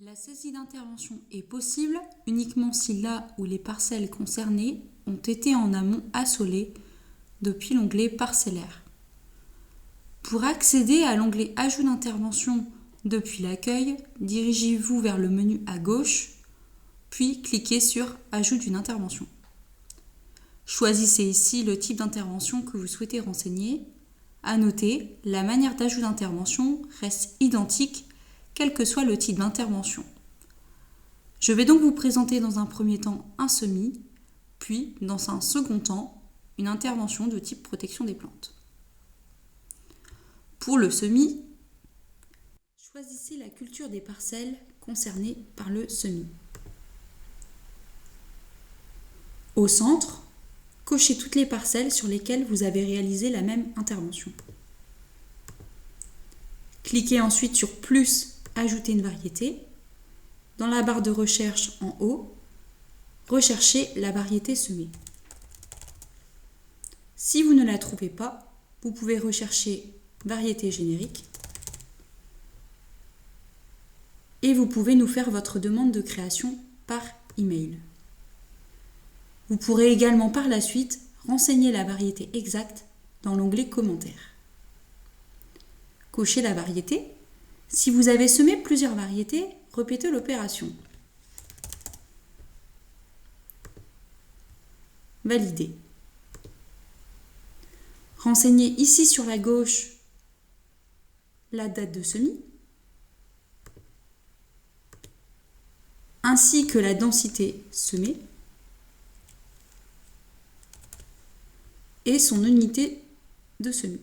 La saisie d'intervention est possible uniquement si là où les parcelles concernées ont été en amont assolées depuis l'onglet parcellaire. Pour accéder à l'onglet Ajout d'intervention depuis l'accueil, dirigez-vous vers le menu à gauche, puis cliquez sur Ajout d'une intervention. Choisissez ici le type d'intervention que vous souhaitez renseigner. À noter, la manière d'ajout d'intervention reste identique quel que soit le type d'intervention. Je vais donc vous présenter dans un premier temps un semis, puis dans un second temps une intervention de type protection des plantes. Pour le semis, choisissez la culture des parcelles concernées par le semis. Au centre, cochez toutes les parcelles sur lesquelles vous avez réalisé la même intervention. Cliquez ensuite sur plus Ajouter une variété. Dans la barre de recherche en haut, recherchez la variété semée. Si vous ne la trouvez pas, vous pouvez rechercher variété générique et vous pouvez nous faire votre demande de création par email. Vous pourrez également par la suite renseigner la variété exacte dans l'onglet Commentaires. Cochez la variété. Si vous avez semé plusieurs variétés, répétez l'opération. Validez. Renseignez ici sur la gauche la date de semis, ainsi que la densité semée et son unité de semis.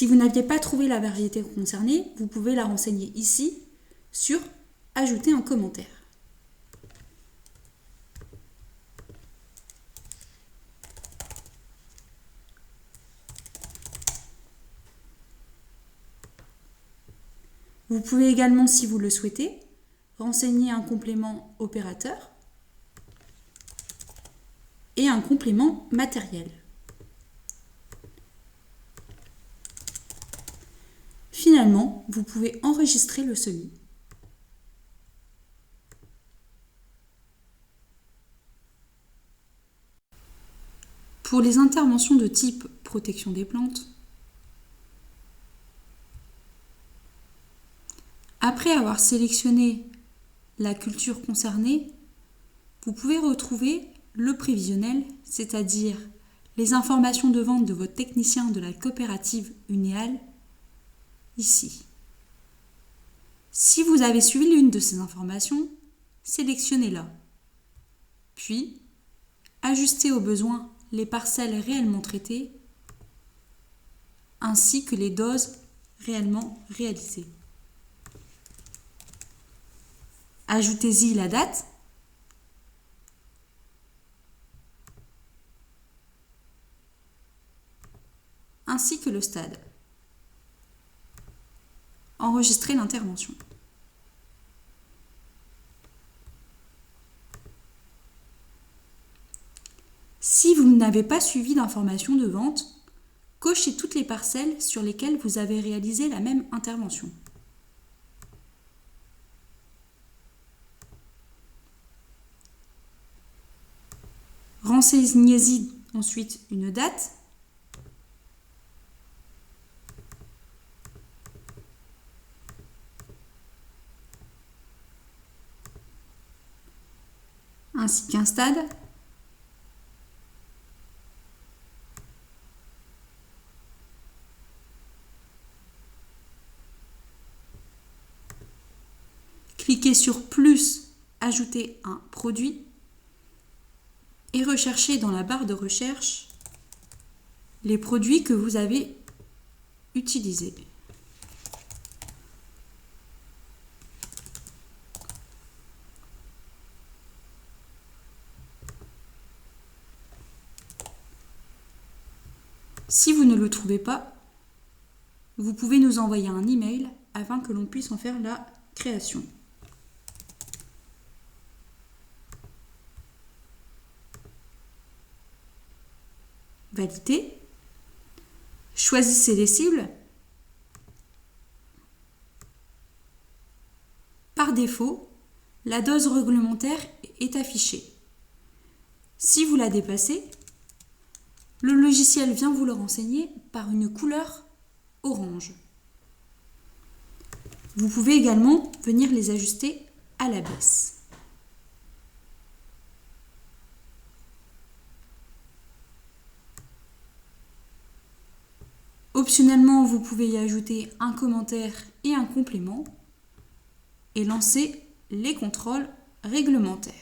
Si vous n'aviez pas trouvé la variété concernée, vous pouvez la renseigner ici sur « Ajouter un commentaire ». Vous pouvez également, si vous le souhaitez, renseigner un complément opérateur et un complément matériel. Finalement, vous pouvez enregistrer le semis. Pour les interventions de type protection des plantes, après avoir sélectionné la culture concernée, vous pouvez retrouver le prévisionnel, c'est-à-dire les informations de vente de votre technicien de la coopérative Unéal, ici. Si vous avez suivi l'une de ces informations, sélectionnez-la. Puis, ajustez au besoin les parcelles réellement traitées ainsi que les doses réellement réalisées. Ajoutez-y la date ainsi que le stade. Enregistrez l'intervention. Si vous n'avez pas suivi d'informations de vente, cochez toutes les parcelles sur lesquelles vous avez réalisé la même intervention. Renseignez-y ensuite une date ainsi qu'un stade. Cliquez sur plus, ajouter un produit et recherchez dans la barre de recherche les produits que vous avez utilisés. Si vous ne le trouvez pas, vous pouvez nous envoyer un email afin que l'on puisse en faire la création. Valider. Choisissez les cibles. Par défaut, la dose réglementaire est affichée. Si vous la dépassez, le logiciel vient vous le renseigner par une couleur orange. Vous pouvez également venir les ajuster à la baisse. Optionnellement, vous pouvez y ajouter un commentaire et un complément et lancer les contrôles réglementaires.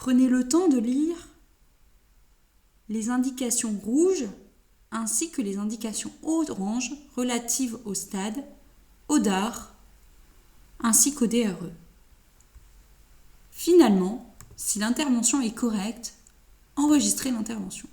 Prenez le temps de lire les indications rouges ainsi que les indications oranges relatives au stade, au DAR ainsi qu'au DRE. Finalement, si l'intervention est correcte, enregistrez l'intervention.